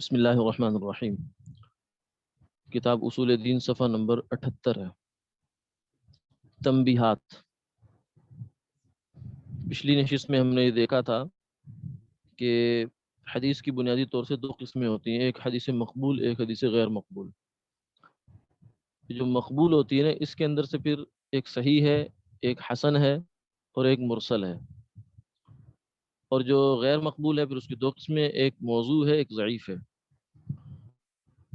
بسم اللہ الرحمن الرحیم۔ کتاب اصول دین صفحہ نمبر 78 ہے۔ تنبیہات۔ پچھلی نشست میں ہم نے یہ دیکھا تھا کہ حدیث کی بنیادی طور سے دو قسمیں ہوتی ہیں، ایک حدیث مقبول، ایک حدیث غیر مقبول۔ جو مقبول ہوتی ہے نا، اس کے اندر سے پھر ایک صحیح ہے، ایک حسن ہے اور ایک مرسل ہے۔ اور جو غیر مقبول ہے پھر اس کی دو قسمیں، ایک موضوع ہے، ایک ضعیف ہے۔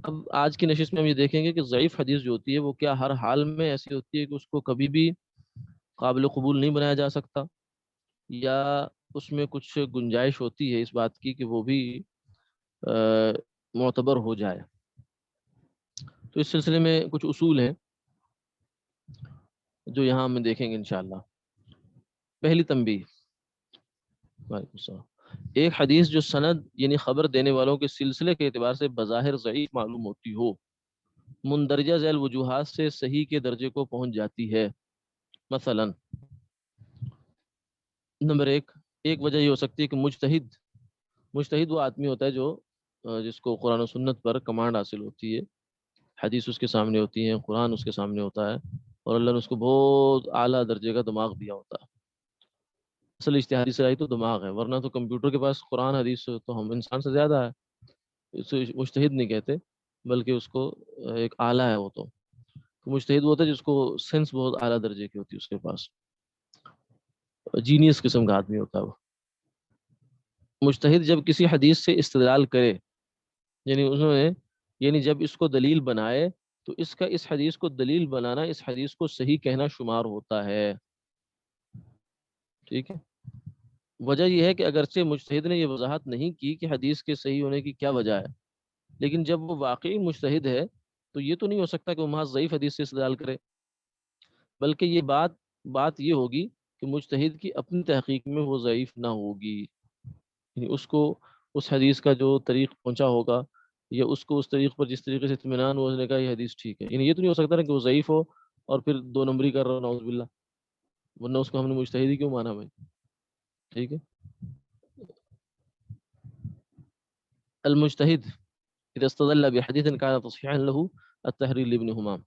اب آج کی نشست میں ہم یہ دیکھیں گے کہ ضعیف حدیث جو ہوتی ہے وہ کیا ہر حال میں ایسی ہوتی ہے کہ اس کو کبھی بھی قابل قبول نہیں بنایا جا سکتا، یا اس میں کچھ گنجائش ہوتی ہے اس بات کی کہ وہ بھی معتبر ہو جائے۔ تو اس سلسلے میں کچھ اصول ہیں جو یہاں ہم دیکھیں گے انشاءاللہ۔ پہلی تنبیہ، وعلیکم السلام۔ ایک حدیث جو سند یعنی خبر دینے والوں کے سلسلے کے اعتبار سے بظاہر ضعیف معلوم ہوتی ہو، مندرجہ ذیل وجوہات سے صحیح کے درجے کو پہنچ جاتی ہے۔ مثلا نمبر ایک وجہ یہ ہو سکتی ہے کہ مجتہد وہ آدمی ہوتا ہے جو جس کو قرآن و سنت پر کمانڈ حاصل ہوتی ہے، حدیث اس کے سامنے ہوتی ہے، قرآن اس کے سامنے ہوتا ہے، اور اللہ نے اس کو بہت اعلیٰ درجے کا دماغ دیا ہوتا ہے۔ اصل اجتہادی صلاحیت تو دماغ ہے، ورنہ تو کمپیوٹر کے پاس قرآن حدیث تو ہم انسان سے زیادہ ہے۔ اسے مجتہد نہیں کہتے بلکہ اس کو ایک اعلیٰ ہے وہ تو مجتہد وہ ہوتا ہے جس کو سینس بہت اعلیٰ درجے کی ہوتی ہے، اس کے پاس جینیس قسم کا آدمی ہوتا ہے وہ۔ مجتہد جب کسی حدیث سے استدلال کرے، یعنی جب اس کو دلیل بنائے، تو اس حدیث کو دلیل بنانا اس حدیث کو صحیح کہنا شمار ہوتا ہے۔ ٹھیک ہے، وجہ یہ ہے کہ اگرچہ مجتہد نے یہ وضاحت نہیں کی کہ حدیث کے صحیح ہونے کی کیا وجہ ہے، لیکن جب وہ واقعی مجتہد ہے تو یہ تو نہیں ہو سکتا کہ وہ محض ضعیف حدیث سے استدلال کرے، بلکہ یہ بات یہ ہوگی کہ مجتہد کی اپنی تحقیق میں وہ ضعیف نہ ہوگی، یعنی اس کو اس حدیث کا جو طریق پہنچا ہوگا، یا اس کو اس طریق پر جس طریقے سے اطمینان ہو، اس نے کہا یہ حدیث ٹھیک ہے، یعنی یہ تو نہیں ہو سکتا نا کہ وہ ضعیف ہو اور پھر دو نمبری کر رہا ہو، نعوذ باللہ، ورنہ اس کو ہم نے مجتہد ہی کیوں مانا بھائی۔ ٹھیک ہے، المجتہد اذا استدل بحدیث کان تصحیحا له التحریر لابن حمام۔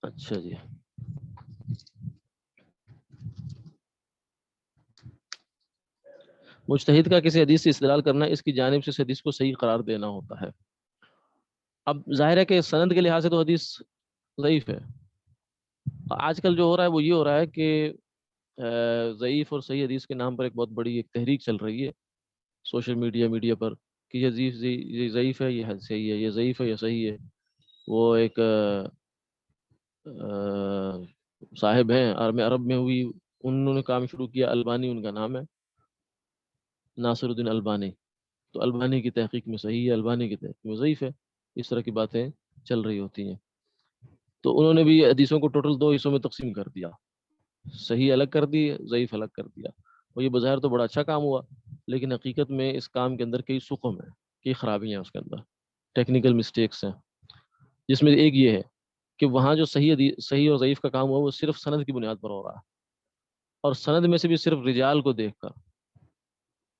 اچھا جی، مجتہد کا کسی حدیث سے استدلال کرنا اس کی جانب سے اس حدیث کو صحیح قرار دینا ہوتا ہے۔ اب ظاہر ہے کہ سند کے لحاظ سے تو حدیث ضعیف ہے۔ آج کل جو ہو رہا ہے وہ یہ ہو رہا ہے کہ ضعیف اور صحیح حدیث کے نام پر ایک بہت بڑی ایک تحریک چل رہی ہے سوشل میڈیا پر، کہ یہ ضعیف ہے، یہ صحیح ہے، یہ ضعیف ہے، یہ صحیح ہے۔ وہ ایک صاحب ہیں عرب میں ہوئی، انہوں نے کام شروع کیا، البانی ان کا نام ہے، ناصر الدین البانی۔ تو البانی کی تحقیق میں صحیح ہے، البانی کی تحقیق میں ضعیف ہے، اس طرح کی باتیں چل رہی ہوتی ہیں۔ تو انہوں نے بھی حدیثوں کو ٹوٹل دو حصوں میں تقسیم کر دیا، صحیح الگ کر دی، ضعیف الگ کر دیا۔ اور یہ بظاہر تو بڑا اچھا کام ہوا، لیکن حقیقت میں اس کام کے اندر کئی سقم ہیں، کئی خرابیاں ہیں اس کے اندر، ٹیکنیکل مسٹیکس ہیں، جس میں ایک یہ ہے کہ وہاں جو صحیح اور ضعیف کا کام ہوا وہ صرف سند کی بنیاد پر ہو رہا ہے، اور سند میں سے بھی صرف رجال کو دیکھ کر۔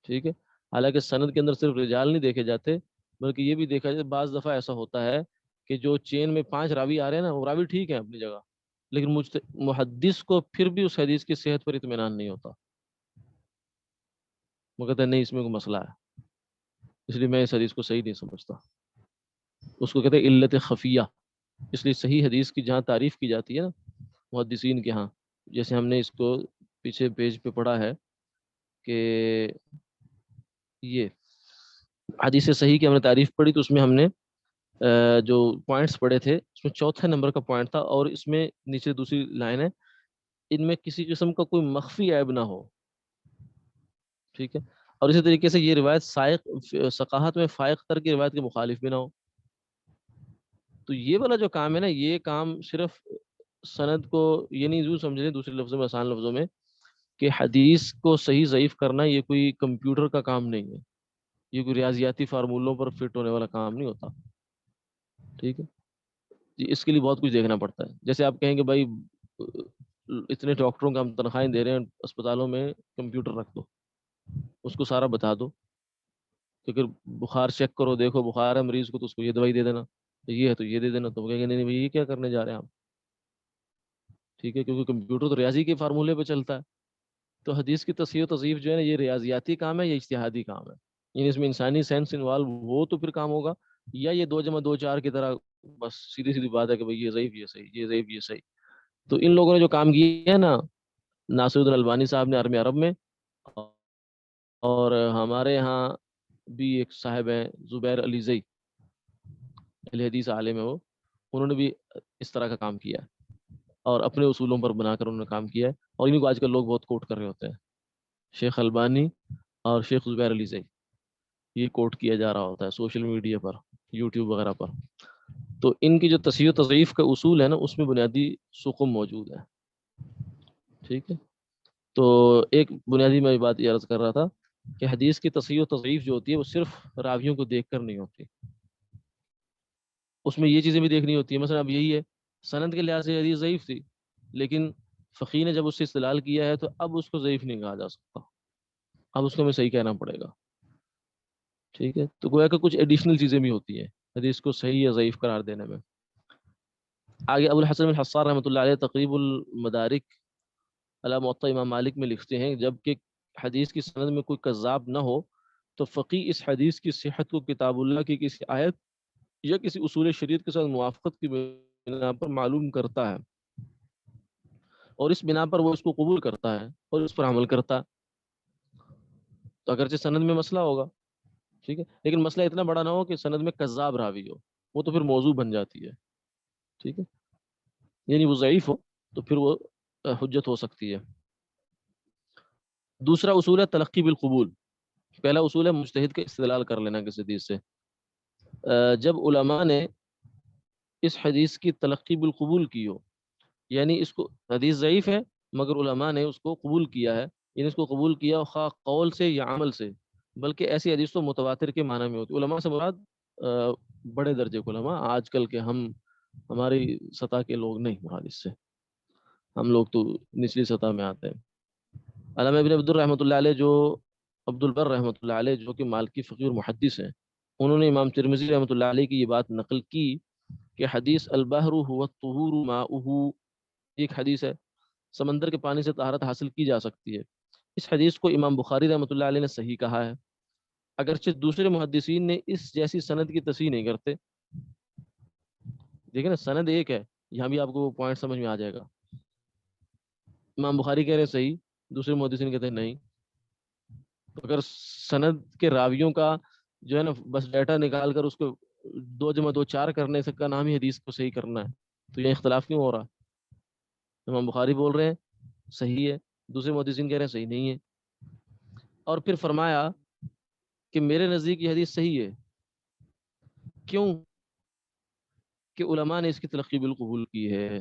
ٹھیک ہے، حالانکہ سند کے اندر صرف رجال نہیں دیکھے جاتے، بلکہ یہ بھی دیکھا جاتا ہے بعض دفعہ ایسا ہوتا ہے کہ جو چین میں 5 راوی آ رہے ہیں نا، وہ راوی ٹھیک ہے اپنی جگہ، لیکن محدث کو پھر بھی اس حدیث کی صحت پر اطمینان نہیں ہوتا، وہ کہتا ہے نہیں اس میں کوئی مسئلہ ہے، اس لیے میں اس حدیث کو صحیح نہیں سمجھتا۔ اس کو کہتے ہیں علت خفیہ۔ اس لیے صحیح حدیث کی جہاں تعریف کی جاتی ہے نا محدثین کے ہاں، جیسے ہم نے اس کو پیچھے پیج پہ پڑھا ہے کہ یہ حدیث صحیح کی ہم نے تعریف پڑھی، تو اس میں ہم نے جو پوائنٹس پڑھے تھے، اس میں چوتھے نمبر کا پوائنٹ تھا، اور اس میں نیچے دوسری لائن ہے، ان میں کسی قسم کا کوئی مخفی عیب نہ ہو۔ ٹھیک ہے، اور اسی طریقے سے یہ روایت ثقاہت میں فائق تر کی روایت کے مخالف بھی نہ ہو۔ تو یہ والا جو کام ہے نا، یہ کام صرف سند کو یہ نہیں یوں سمجھیں، دوسرے لفظوں میں، آسان لفظوں میں، کہ حدیث کو صحیح ضعیف کرنا یہ کوئی کمپیوٹر کا کام نہیں ہے، یہ کوئی ریاضیاتی فارمولوں پر فٹ ہونے والا کام نہیں ہوتا۔ ٹھیک ہے جی، اس کے لیے بہت کچھ دیکھنا پڑتا ہے۔ جیسے آپ کہیں کہ بھائی اتنے ڈاکٹروں کا ہم تنخواہیں دے رہے ہیں، اسپتالوں میں کمپیوٹر رکھ دو، اس کو سارا بتا دو، کہ اگر بخار چیک کرو، دیکھو بخار ہے مریض کو تو اس کو یہ دوائی دے دینا، یہ ہے تو یہ دے دینا، تو وہ کہیں گے نہیں نہیں بھائی یہ کیا کرنے جا رہے ہیں آپ. ٹھیک ہے، کیونکہ کمپیوٹر تو ریاضی کے فارمولے پہ چلتا ہے. تو حدیث کی تصحیح و تضعیف جو ہے نا، یہ ریاضیاتی کام ہے یا اجتہادی کام ہے؟ یعنی اس میں انسانی سینس انوالو ہو تو پھر کام ہوگا، یا یہ 2+2=4 کی طرح بس سیدھی سیدھی بات ہے کہ بھائی یہ ضعیف یہ صحیح، یہ ضعیف یہ صحیح. تو ان لوگوں نے جو کام کیا ہے نا، ناصر الدین البانی صاحب نے عرب عرب میں، اور ہمارے ہاں بھی ایک صاحب ہیں زبیر علی زئی، اہل حدیث عالم ہے وہ، انہوں نے بھی اس طرح کا کام کیا ہے اور اپنے اصولوں پر بنا کر انہوں نے کام کیا ہے، اور انہیں کو آج کل لوگ بہت کوٹ کر رہے ہوتے ہیں. شیخ البانی اور شیخ زبیر علی زئی، یہ کوٹ کیا جا رہا ہوتا ہے سوشل میڈیا پر، یوٹیوب وغیرہ پر. تو ان کی جو تصحیح و تضعیف کا اصول ہے نا، اس میں بنیادی سقم موجود ہے. ٹھیک ہے، تو ایک بنیادی میں بات یہ عرض کر رہا تھا کہ حدیث کی تصحیح و تضعیف جو ہوتی ہے وہ صرف راویوں کو دیکھ کر نہیں ہوتی، اس میں یہ چیزیں بھی دیکھنی ہوتی ہیں. مثلا اب یہی ہے، سند کے لحاظ سے حدیث ضعیف تھی، لیکن فقی نے جب اس سے استدلال کیا ہے تو اب اس کو ضعیف نہیں کہا جا سکتا، اب اس کو ہمیں صحیح کہنا پڑے گا. ٹھیک ہے، تو گویا کہ کچھ ایڈیشنل چیزیں بھی ہوتی ہیں حدیث کو صحیح یا ضعیف قرار دینے میں. آگے ابو الحسن بن حصار رحمۃ اللہ علیہ تقریب المدارک علی موطا امام مالک میں لکھتے ہیں، جب کہ حدیث کی سند میں کوئی کذاب نہ ہو تو فقی اس حدیث کی صحت کو کتاب اللہ کی کسی آیت یا کسی اصول شریعت کے ساتھ موافقت کی بنا پر معلوم کرتا ہے، اور اس بنا پر وہ اس کو قبول کرتا ہے اور اس پر عمل کرتا ہے. تو اگرچہ سند میں مسئلہ ہوگا، ٹھیک ہے، لیکن مسئلہ اتنا بڑا نہ ہو کہ سند میں کذاب راوی ہو، وہ تو پھر موضوع بن جاتی ہے. ٹھیک ہے، یعنی وہ ضعیف ہو تو پھر وہ حجت ہو سکتی ہے. دوسرا اصول ہے تلقی بالقبول. پہلا اصول ہے مجتہد کا استدلال کر لینا کسی حدیث سے. جب علماء نے اس حدیث کی تلقی بالقبول کی ہو، یعنی اس کو حدیث ضعیف ہے مگر علماء نے اس کو قبول کیا ہے، یعنی اس کو قبول کیا خواہ قول سے یا عمل سے، بلکہ ایسی حدیث تو متواتر کے معنی میں ہوتی. علماء سے مراد بڑے درجے کے علماء، آج کل کے ہماری سطح کے لوگ نہیں مراد اس سے، ہم لوگ تو نچلی سطح میں آتے ہیں. علامہ ابن عبد الرحمۃ اللہ علیہ، جو عبد البر رحمۃ اللہ علیہ، جو کہ مالکی فقیر اور محدث ہیں، انہوں نے امام ترمذی رحمۃ اللہ علیہ کی یہ بات نقل کی کہ حدیث البحر هو الطہور ماؤہ، ایک حدیث ہے سمندر کے پانی سے طہارت حاصل کی جا سکتی ہے. اس حدیث کو امام بخاری رحمۃ اللہ علیہ نے صحیح کہا ہے، اگرچہ دوسرے محدثین نے اس جیسی سند کی تصحیح نہیں کرتے. دیکھیں نا، سند ایک ہے، یہاں بھی آپ کو وہ پوائنٹ سمجھ میں آ جائے گا. امام بخاری کہہ رہے ہیں صحیح، دوسرے محدثین کہتے ہیں نہیں. تو اگر سند کے راویوں کا جو ہے نا بس ڈیٹا نکال کر اس کو 2+2=4 کرنے سے کا نام ہی حدیث کو صحیح کرنا ہے، تو یہ اختلاف کیوں ہو رہا ہے؟ امام بخاری بول رہے ہیں صحیح ہے، دوسرے محدثین کہہ رہے ہیں صحیح نہیں ہے. اور پھر فرمایا کہ میرے نزدیک یہ حدیث صحیح ہے، کیوں کہ علماء نے اس کی تلقی بالقبول کی ہے.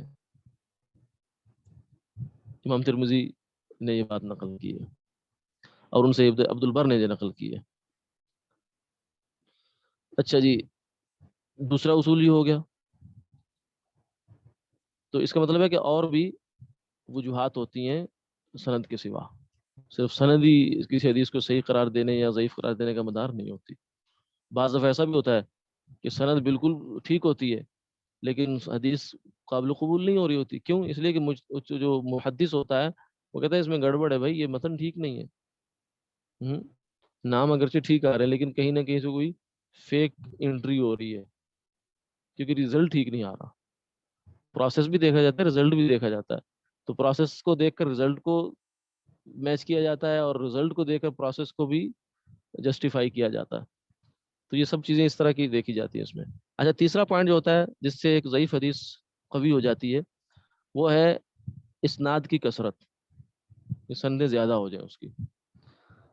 امام ترمذی نے یہ بات نقل کی ہے اور ان سے عبد البر نے یہ نقل کی ہے. اچھا جی، دوسرا اصول یہ ہو گیا. تو اس کا مطلب ہے کہ اور بھی وجوہات ہوتی ہیں سند کے سوا، صرف سند ہی کسی حدیث کو صحیح قرار دینے یا ضعیف قرار دینے کا مدار نہیں ہوتی. بعض دفعہ ایسا بھی ہوتا ہے کہ سند بالکل ٹھیک ہوتی ہے لیکن حدیث قابل قبول نہیں ہو رہی ہوتی. کیوں؟ اس لیے کہ جو محدث ہوتا ہے وہ کہتا ہے اس میں گڑبڑ ہے بھائی، یہ متن ٹھیک نہیں ہے. نام اگرچہ ٹھیک آ رہے ہیں لیکن کہیں نہ کہیں سے کوئی فیک انٹری ہو رہی ہے، کیونکہ ریزلٹ ٹھیک نہیں آ رہا. پروسیس بھی دیکھا جاتا ہے، رزلٹ بھی دیکھا جاتا ہے. تو پروسیس کو دیکھ کر رزلٹ کو میچ کیا جاتا ہے اور رزلٹ کو دیکھ کر پروسیس کو بھی جسٹیفائی کیا جاتا ہے. تو یہ سب چیزیں اس طرح کی دیکھی جاتی ہیں اس میں. اچھا، تیسرا پوائنٹ جو ہوتا ہے جس سے ایک ضعیف حدیث قوی ہو جاتی ہے وہ ہے اسناد کی کثرت، سندیں زیادہ ہو جائیں اس کی.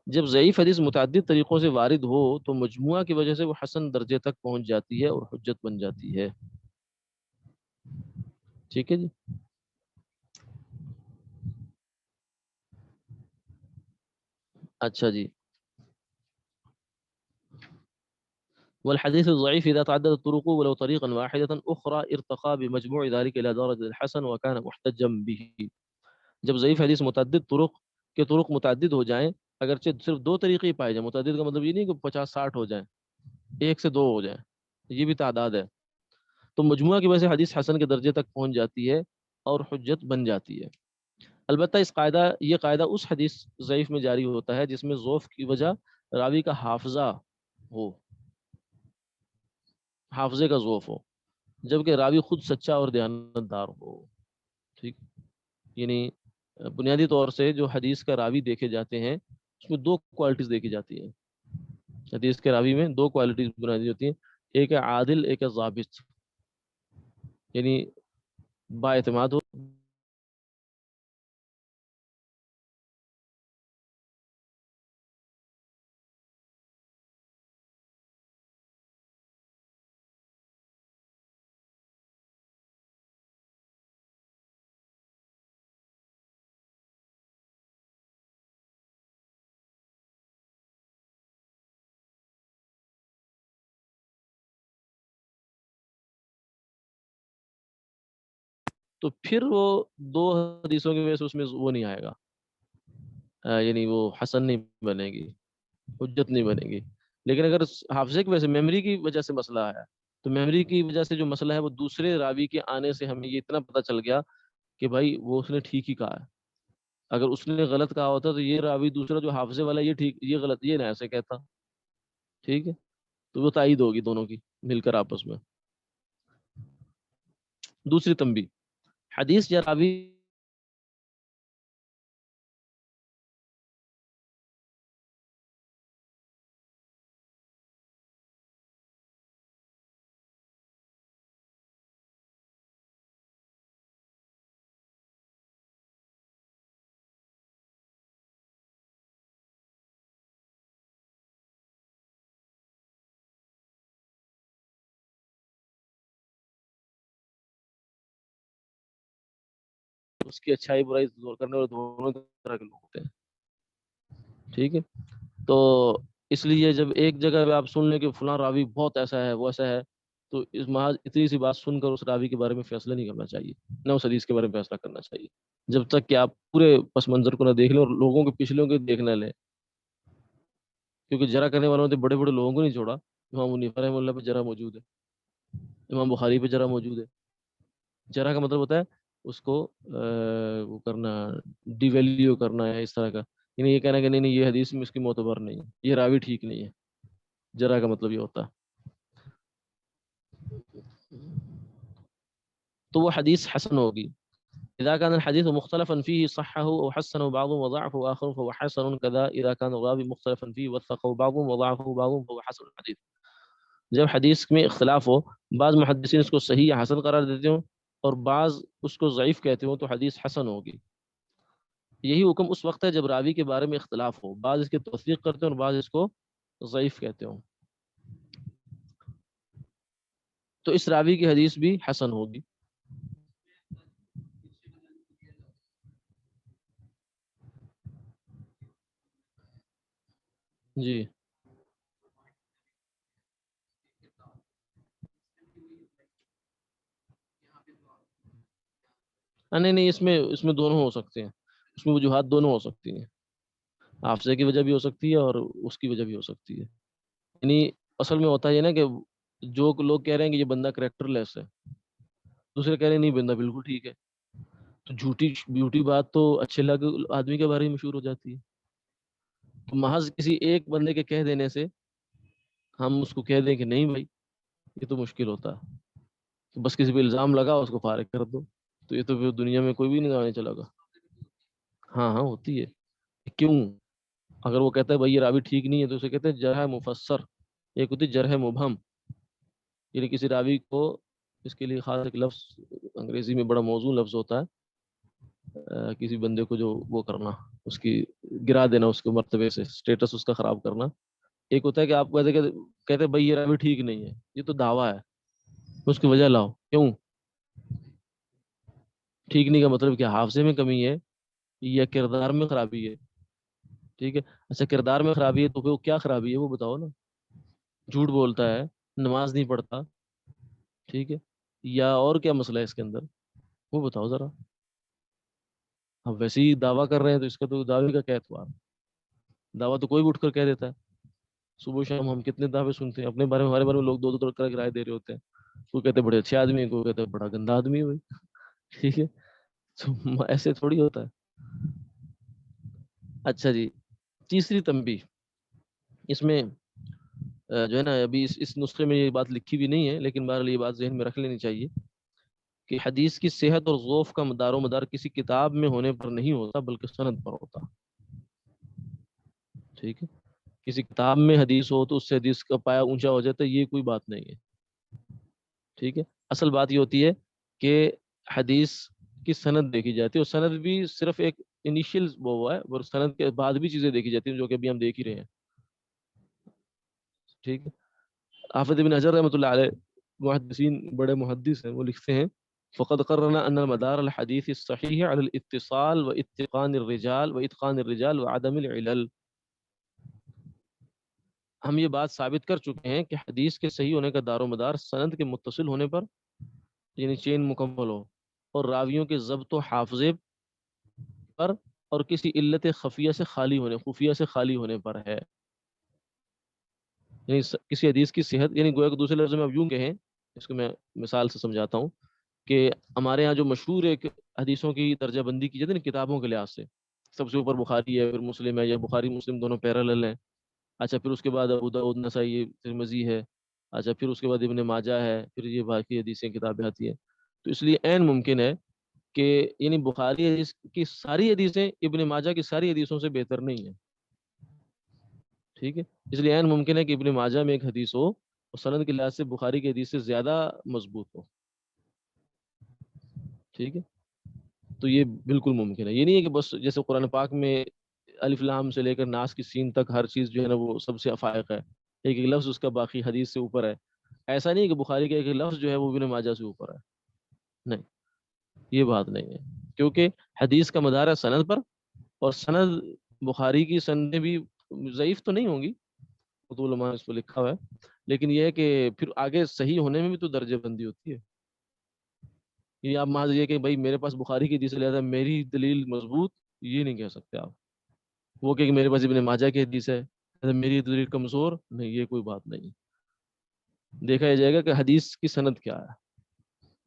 جب ضعیف حدیث متعدد طریقوں سے وارد ہو تو مجموعہ کی وجہ سے وہ حسن درجے تک پہنچ جاتی ہے اور حجت بن جاتی ہے. ٹھیک ہے جی. اچھا جی، والحديث الضعيف إذا تعددت طرقه ولو طريقا واحدة أخرى ارتقى بمجموع ذلك إلى درجة الحسن وكان محتجا به. جب ضعیف حدیث متعدد طرق کے طرق متعدد ہو جائیں اگرچہ صرف 2 طریقے ہی پائے جائیں، متعدد کا مطلب یہ نہیں کہ 50-60 ہو جائیں، 1 سے 2 ہو جائیں، یہ بھی تعداد ہے، تو مجموعہ کی وجہ سے حدیث حسن کے درجے تک پہنچ جاتی ہے اور حجت بن جاتی ہے۔ البتہ یہ قاعدہ اس حدیث ضعیف میں جاری ہوتا ہے جس میں ضعف کی وجہ راوی کا حافظہ ہو، حافظے کا ضعف ہو، جبکہ راوی خود سچا اور دیانتدار ہو۔ ٹھیک، یعنی بنیادی طور سے جو حدیث کا راوی دیکھے جاتے ہیں اس میں 2 کوالٹیز دیکھی جاتی ہیں، حدیث کے راوی میں 2 کوالٹیز بنیادی ہوتی ہیں، ایک ہے عادل، ایک ہے ضابط، یعنی با اعتماد ہو، تو پھر وہ 2 حدیثوں کی وجہ سے اس میں وہ نہیں آئے گا، یعنی وہ حسن نہیں بنے گی، حجت نہیں بنے گی۔ لیکن اگر حافظے کی وجہ سے، میموری کی وجہ سے مسئلہ آیا، تو میموری کی وجہ سے جو مسئلہ ہے وہ دوسرے راوی کے آنے سے ہمیں یہ اتنا پتہ چل گیا کہ بھائی وہ اس نے ٹھیک ہی کہا ہے، اگر اس نے غلط کہا ہوتا تو یہ راوی دوسرا جو حافظے والا یہ ٹھیک، یہ غلط، یہ نہ ایسے کہتا۔ ٹھیک ہے، تو وہ تائید ہوگی دونوں کی مل کر آپس میں۔ دوسری تنبیہ، حدیث یا راوی اس کی اچھائی برائی دور کرنے والے دونوں طرح کے لوگ ہوتے ہیں۔ ٹھیک ہے، تو اس لیے جب ایک جگہ پہ آپ سن لیں کہ فلاں راوی بہت ایسا ہے، وہ ایسا ہے، تو اس محض اتنی سی بات سن کر اس راوی کے بارے میں فیصلہ نہیں کرنا چاہیے، نہ اس حدیث کے بارے میں فیصلہ کرنا چاہیے، جب تک کہ آپ پورے پس منظر کو نہ دیکھ لیں اور لوگوں کے پچھلوں کے دیکھ نہ لیں، کیونکہ جرا کرنے والوں نے بڑے بڑے لوگوں کو نہیں چھوڑا۔ امام حنیفہ رحمہ اللہ پہ جرا موجود ہے، امام بخاری پہ جرا موجود ہے۔ جرا کا مطلب ہوتا ہے اس کو وہ کرنا، ڈی ویلیو کرنا ہے اس طرح کا، یعنی یہ کہنا کہ نہیں نہیں یہ حدیث میں اس کی معتبر نہیں ہے، یہ راوی ٹھیک نہیں ہے، جرا کا مطلب یہ ہوتا ہے۔ تو وہ حدیث حسن ہوگی۔ اذا كان الحديث مختلفا فيه صحه وحسنه بعض وضعفه اخر فهو حسن، كذا اذا كان الراوي مختلفا فيه وثقه بعض وضعفه بعض فهو حسن الحديث۔ جب حدیث میں اختلاف ہو، بعض محدثین اس کو صحیح یا حسن قرار دیتے ہوں اور بعض اس کو ضعیف کہتے ہوں، تو حدیث حسن ہوگی۔ یہی حکم اس وقت ہے جب راوی کے بارے میں اختلاف ہو، بعض اس کی تصدیق کرتے ہیں اور بعض اس کو ضعیف کہتے ہوں، تو اس راوی کی حدیث بھی حسن ہوگی۔ جی نہیں نہیں، اس میں دونوں ہو سکتے ہیں، اس میں وجوہات دونوں ہو سکتی ہیں، حافظے کی وجہ بھی ہو سکتی ہے اور اس کی وجہ بھی ہو سکتی ہے۔ یعنی اصل میں ہوتا ہے یہ نا کہ جو لوگ کہہ رہے ہیں کہ یہ بندہ کریکٹر لیس ہے، دوسرے کہہ رہے ہیں نہیں بندہ بالکل ٹھیک ہے، تو جھوٹی بیوٹی بات تو اچھے لگے آدمی کے بارے میں مشہور ہو جاتی ہے۔ تو محض کسی ایک بندے کے کہہ دینے سے ہم اس کو کہہ دیں کہ نہیں بھائی، یہ تو مشکل ہوتا ہے، تو بس کسی پہ الزام لگا اس کو فارغ کر دو، تو یہ تو پھر دنیا میں کوئی بھی نہیں آنے چلا گا۔ ہاں ہاں ہوتی ہے، کیوں؟ اگر وہ کہتا ہے بھائی یہ راوی ٹھیک نہیں ہے تو اسے کہتے ہیں جرح مفسر، ایک ہوتی ہے جرح مبہم، یعنی کسی راوی کو، اس کے لیے خاص ایک لفظ انگریزی میں بڑا موزوں لفظ ہوتا ہے، کسی بندے کو جو وہ کرنا، اس کی گرا دینا، اس کے مرتبے سے سٹیٹس اس کا خراب کرنا۔ ایک ہوتا ہے کہ آپ کہتے ہیں بھائی یہ راوی ٹھیک نہیں ہے، یہ تو دعویٰ ہے، اس کی وجہ لاؤ، کیوں ٹھیک نہیں کا مطلب کیا؟ حافظے میں کمی ہے یا کردار میں خرابی ہے؟ ٹھیک ہے، اچھا کردار میں خرابی ہے تو پھر وہ کیا خرابی ہے وہ بتاؤ نا، جھوٹ بولتا ہے، نماز نہیں پڑھتا، ٹھیک ہے، یا اور کیا مسئلہ ہے اس کے اندر، وہ بتاؤ ذرا۔ ہم ویسے ہی دعویٰ کر رہے ہیں تو اس کا تو دعوے کا کیا اعتبار؟ دعویٰ تو کوئی بھی اٹھ کر کہہ دیتا ہے. صبح شام ہم کتنے دعوے سنتے ہیں اپنے بارے میں، ہمارے بارے میں لوگ دو دو طرح کی رائے دے رہے ہوتے ہیں. کوئی کہتے ہیں بڑے اچھے آدمی ہیں، کوئی کہتے ہیں بڑا گندا آدمی ہے بھائی. ٹھیک ہے، تو ایسے تھوڑی ہوتا ہے. اچھا جی، تیسری تنبیہ اس میں جو ہے نا، ابھی اس نسخے میں یہ بات لکھی بھی نہیں ہے، لیکن بہرحال یہ بات ذہن میں رکھ لینی چاہیے کہ حدیث کی صحت اور ضعف کا دار و مدار کسی کتاب میں ہونے پر نہیں ہوتا بلکہ سند پر ہوتا. ٹھیک ہے، کسی کتاب میں حدیث ہو تو اس سے حدیث کا پایا اونچا ہو جاتا ہے، یہ کوئی بات نہیں ہے. ٹھیک ہے، اصل بات یہ ہوتی ہے کہ حدیث کی سند دیکھی جاتی ہے، اور سند بھی صرف ایک انیشیل وہ ہوا ہے، اور سند کے بعد بھی چیزیں دیکھی جاتی ہیں جو کہ ابھی ہم دیکھ ہی رہے ہیں. ٹھیک ہے، حافظ ابن حجر رحمۃ اللہ علیہ محدثین بڑے محدث ہیں، وہ لکھتے ہیں فقد قررنا ان المدار الحديث الصحيح على الاتصال واتقان الرجال وعدم العلل. ہم یہ بات ثابت کر چکے ہیں کہ حدیث کے صحیح ہونے کا دار و مدار سند کے متصل ہونے پر، یعنی چین مکمل ہو، اور راویوں کے ضبط و حافظے پر، اور کسی علت خفیہ سے خالی ہونے پر ہے. یعنی کسی حدیث کی صحت، یعنی گویا کہ دوسرے لفظ میں اب یوں کہیں، اس کو میں مثال سے سمجھاتا ہوں کہ ہمارے ہاں جو مشہور ایک حدیثوں کی درجہ بندی کی جاتی ہے نا کتابوں کے لحاظ سے، سب سے اوپر بخاری ہے، پھر مسلم ہے، یا بخاری مسلم دونوں پیرالل ہیں. اچھا، پھر اس کے بعد ابو داؤد نسائی ترمذی ہے. اچھا، پھر اس کے بعد ابن ماجہ ہے، پھر یہ باقی حدیثیں کتابیں آتی ہیں. تو اس لیے عین ممکن ہے کہ یعنی بخاری حدیث کی ساری حدیثیں ابن ماجہ کی ساری حدیثوں سے بہتر نہیں ہیں. ٹھیک ہے، اس لیے عین ممکن ہے کہ ابن ماجہ میں ایک حدیث ہو اور سند کے لحاظ سے بخاری کی حدیث سے زیادہ مضبوط ہو. ٹھیک ہے، تو یہ بالکل ممکن ہے. یہ نہیں ہے کہ بس جیسے قرآن پاک میں الف لام سے لے کر ناس کی سین تک ہر چیز جو ہے نا وہ سب سے افائق ہے، ایک ایک لفظ اس کا باقی حدیث سے اوپر ہے. ایسا نہیں کہ بخاری کا ایک ایک لفظ جو ہے وہ ابن ماجہ سے اوپر ہے. نہیں، یہ بات نہیں ہے، کیونکہ حدیث کا مدار ہے سند پر، اور سند بخاری کی سندیں بھی ضعیف تو نہیں ہوں گی، علماء نے اس کو لکھا ہوا ہے، لیکن یہ ہے کہ پھر آگے صحیح ہونے میں بھی تو درجہ بندی ہوتی ہے. یہ آپ مان لیجیے کہ بھائی میرے پاس بخاری کی حدیث ہے لہذا میری دلیل مضبوط، یہ نہیں کہہ سکتے آپ. وہ کہ میرے پاس ابن ماجہ کی حدیث ہے لہذا میری دلیل کمزور، نہیں، یہ کوئی بات نہیں. دیکھا جائے گا کہ حدیث کی سند کیا ہے.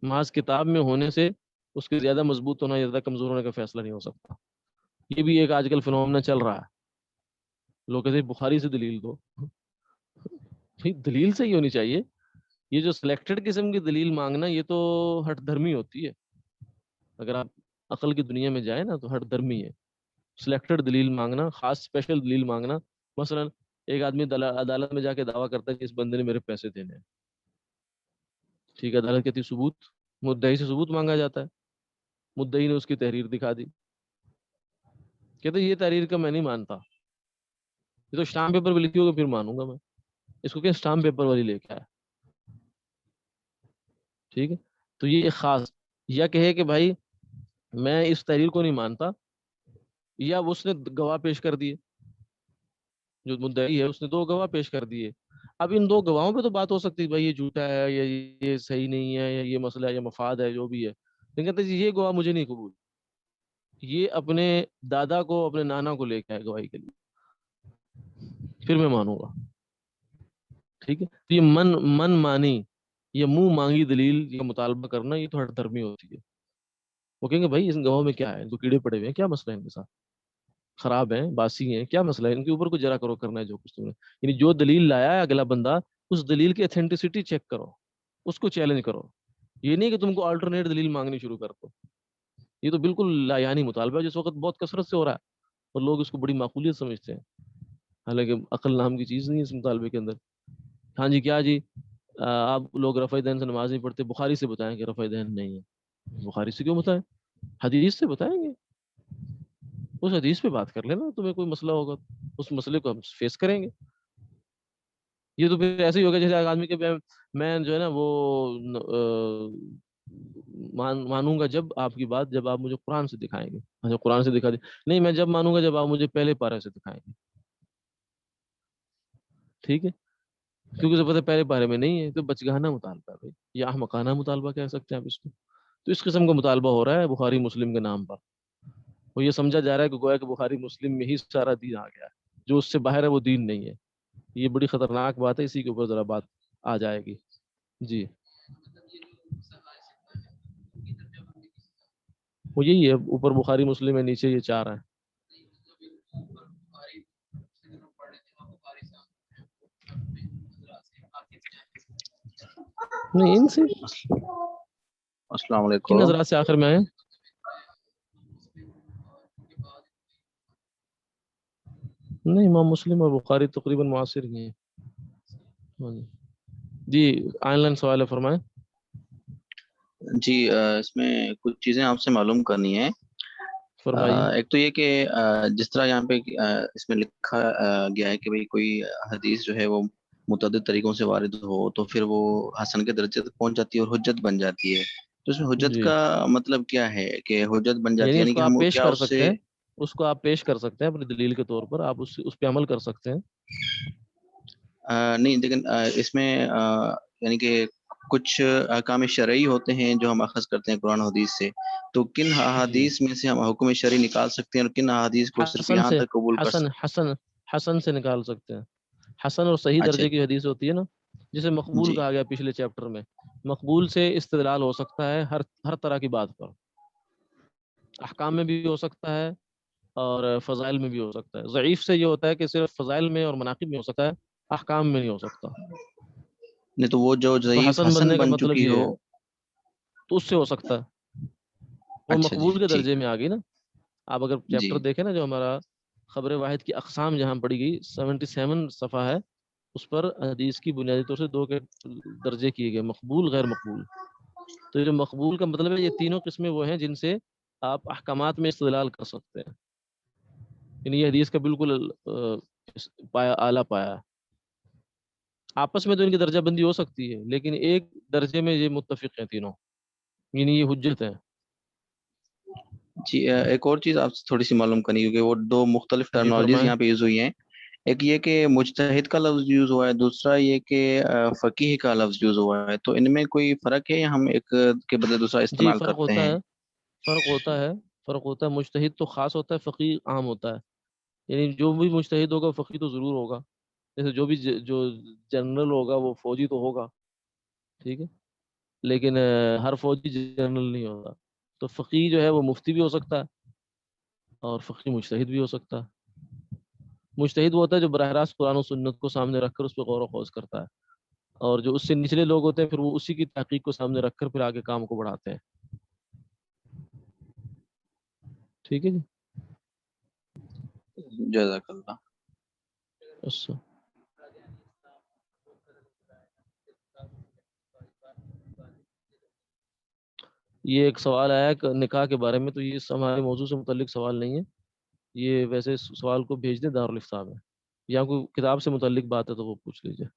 محض کتاب میں ہونے سے اس کے زیادہ مضبوط ہونا یا زیادہ کمزور ہونے کا فیصلہ نہیں ہو سکتا. یہ بھی ایک آج کل فنومنا چل رہا ہے، لوگ کہتے ہیں بخاری سے دلیل دو. دلیل صحیح ہونی چاہیے. یہ جو سلیکٹڈ قسم کی دلیل مانگنا یہ تو ہٹ دھرمی ہوتی ہے. اگر آپ عقل کی دنیا میں جائیں نا تو ہٹ دھرمی ہے. سلیکٹڈ دلیل مانگنا، خاص اسپیشل دلیل مانگنا. مثلا ایک آدمی عدالت میں جا کے دعویٰ کرتا ہے کہ اس بندے نے میرے پیسے دینے ہیں. ٹھیک ہے، عدالت کہتی ثبوت، مدعی سے ثبوت مانگا جاتا ہے. مدعی نے اس کی تحریر دکھا دی، کہتے یہ تحریر کا میں نہیں مانتا، یہ تو اسٹامپ پیپر پہ لکھی ہوگی پھر مانوں گا میں. اس کو کہ اسٹامپ پیپر والی لے کے آیا. ٹھیک ہے، تو یہ ایک خاص، یا کہے کہ بھائی میں اس تحریر کو نہیں مانتا، یا اس نے گواہ پیش کر دیے، جو مدعی ہے اس نے دو گواہ پیش کر دیے. اب ان دو گواہوں پہ تو بات ہو سکتی ہے بھائی یہ جھوٹا ہے یا یہ صحیح نہیں ہے یا یہ مسئلہ ہے یا مفاد ہے جو بھی ہے، لیکن کہتے ہیں یہ گواہ مجھے نہیں قبول، یہ اپنے دادا کو اپنے نانا کو لے کے آئے گواہی کے لیے، پھر میں مانوں گا. ٹھیک ہے، تو یہ من مانی یا منہ مانگی دلیل یا مطالبہ کرنا یہ تو ہر دھرمی ہوتی ہے. وہ کہیں گے بھائی اس گواہوں میں کیا ہے، ان کو کیڑے پڑے ہوئے ہیں، کیا مسئلہ ہے ان کے ساتھ، خراب ہیں، باسی ہیں، کیا مسئلہ ہے ان کے اوپر کچھ جرا کرو کرنا ہے جو کچھ تم نے. یعنی جو دلیل لایا ہے اگلا بندہ، اس دلیل کی اتھینٹسٹی چیک کرو، اس کو چیلنج کرو. یہ نہیں کہ تم کو آلٹرنیٹ دلیل مانگنی شروع کر دو. یہ تو بالکل لایانی مطالبہ ہے جس وقت بہت کثرت سے ہو رہا ہے، اور لوگ اس کو بڑی معقولیت سمجھتے ہیں، حالانکہ عقل نام کی چیز نہیں ہے اس مطالبے کے اندر. ہاں جی، کیا جی آپ لوگ رفع دین سے نماز نہیں پڑھتے، بخاری سے بتائیں کہ رفع دین نہیں ہے. بخاری سے کیوں بتائیں، حدیث سے بتائیں گے. اس حدیث پہ بات کر لینا، تمہیں کوئی مسئلہ ہوگا اس مسئلے کو ہم فیس کریں گے. یہ تو پھر ایسے ہی ہوگا جیسے آدمی کے میں جو ہے نا وہ مانوں گا جب آپ کی بات، جب آپ مجھے قرآن سے دکھائیں گے. اچھا، قرآن سے دکھا دیں، نہیں میں جب مانوں گا جب آپ مجھے پہلے پارے سے دکھائیں گے. ٹھیک ہے، کیونکہ اسے پتہ پہلے پارے میں نہیں ہے، تو بچگانہ مطالبہ ہے بھائی، یا احمقانہ مطالبہ کہہ سکتے ہیں آپ اس کو. تو اس قسم کا مطالبہ ہو رہا ہے بخاری مسلم کے نام پر. وہ یہ سمجھا جا رہا ہے کہ گویا کہ بخاری مسلم میں ہی سارا دین آ گیا ہے، جو اس سے باہر ہے وہ دین نہیں ہے. یہ بڑی خطرناک بات ہے, اسی کے اوپر ذرا بات آ جائے گی. جی وہ یہی ہے, اوپر بخاری مسلم ہے, نیچے یہ چار ہیں. نہیں ان سے السلام کن علیکم. حضرات سے آخر میں آئے؟ نہیں, امام مسلم اور بخاری تقریباً معاصر ہی ہیں. ہاں جی. جی آن لائن سوال ہے, فرمائیں. جی اس میں کچھ چیزیں آپ سے معلوم کرنی ہے. فرمائیے. ایک تو یہ کہ جس طرح یہاں پہ اس میں لکھا گیا ہے کہ بھئی کوئی حدیث جو ہے وہ متعدد طریقوں سے وارد ہو تو پھر وہ حسن کے درجے تک پہنچ جاتی ہے اور حجت بن جاتی ہے. تو اس میں حجت جی کا مطلب کیا ہے کہ حجت بن جاتی یعنی ہے اس یعنی کو کہ آپ ہم پیش کیا کر اس سکتے سے ہیں, اس کو آپ پیش کر سکتے ہیں اپنی دلیل کے طور پر, آپ اس پہ عمل کر سکتے ہیں. نہیں لیکن اس میں یعنی کہ کچھ احکام شرعی ہوتے ہیں جو ہم اخذ کرتے ہیں قرآن و حدیث سے, تو کن جی احادیث میں سے ہم حکم شرعی نکال سکتے ہیں اور کن احادیث کو صرف حسن یہاں سے تک قبول کر حسن سکتے حسن حسن سے نکال سکتے ہیں. حسن اور صحیح ہیں؟ اچھا درجے کی حدیث ہوتی ہے نا, جسے مقبول جی کہا گیا پچھلے چیپٹر میں. مقبول سے استدلال ہو سکتا ہے ہر طرح کی بات پر, احکام میں بھی ہو سکتا ہے اور فضائل میں بھی ہو سکتا ہے. ضعیف سے یہ ہوتا ہے کہ صرف فضائل میں اور مناقب میں ہو سکتا ہے, احکام میں نہیں ہو سکتا. نہیں تو وہ جو تو ضعیف حسن حسن بننے کا بن مطلب چکی یہ ہو. ہے, تو اس سے ہو سکتا ہے, وہ اچھا جی مقبول کے ٹھیک. درجے میں آ گئی نا. آپ اگر جی چیپٹر دیکھیں نا, جو ہمارا خبر واحد کی اقسام جہاں پڑھی گئی 77 صفحہ ہے, اس پر حدیث کی بنیادی طور سے دو کے درجے کیے گئے, مقبول غیر مقبول. تو یہ جو مقبول کا مطلب ہے, یہ تینوں قسمیں وہ ہیں جن سے آپ احکامات میں استدلال کر سکتے ہیں. یعنی یہ حدیث کا بالکل پایا اعلیٰ پایا ہے. آپس میں تو ان کی درجہ بندی ہو سکتی ہے, لیکن ایک درجے میں یہ متفق ہیں تینوں, یعنی یہ حجت ہے. جی ایک اور چیز آپ سے تھوڑی سی معلوم کرنی, کیونکہ وہ دو مختلف جی ٹرمنالوجیز فرمائیں. یہاں پہ یوز ہوئی ہیں. ایک یہ کہ مجتہد کا لفظ یوز ہوا ہے, دوسرا یہ کہ فقیہ کا لفظ یوز ہوا ہے. تو ان میں کوئی فرق ہے یا ہم ایک کے بدلے دوسرا جی استعمال فرق کرتے ہوتا ہیں؟ ہے, فرق ہوتا ہے, فرق ہوتا ہے. مجتہد تو خاص ہوتا ہے, فقیہ عام ہوتا ہے. یعنی جو بھی مجتہد ہوگا فقیہ تو ضرور ہوگا. جیسے جو بھی جو جنرل ہوگا وہ فوجی تو ہوگا, ٹھیک ہے, لیکن ہر فوجی جنرل نہیں ہوگا. تو فقیہ جو ہے وہ مفتی بھی ہو سکتا ہے, اور فقیہ مجتہد بھی ہو سکتا ہے. مجتہد وہ ہوتا ہے جو براہ راست قرآن و سنت کو سامنے رکھ کر اس پہ غور و خوض کرتا ہے, اور جو اس سے نچلے لوگ ہوتے ہیں پھر وہ اسی کی تحقیق کو سامنے رکھ کر پھر آگے کام کو بڑھاتے ہیں. ٹھیک ہے جی. جزاک اللہ. اچھا, یہ ایک سوال آیا کہ نکاح کے بارے میں, تو یہ ہمارے موضوع سے متعلق سوال نہیں ہے. یہ ویسے سوال کو بھیج دیں دارالفتاح میں, یا کوئی کتاب سے متعلق بات ہے تو وہ پوچھ لیجیے.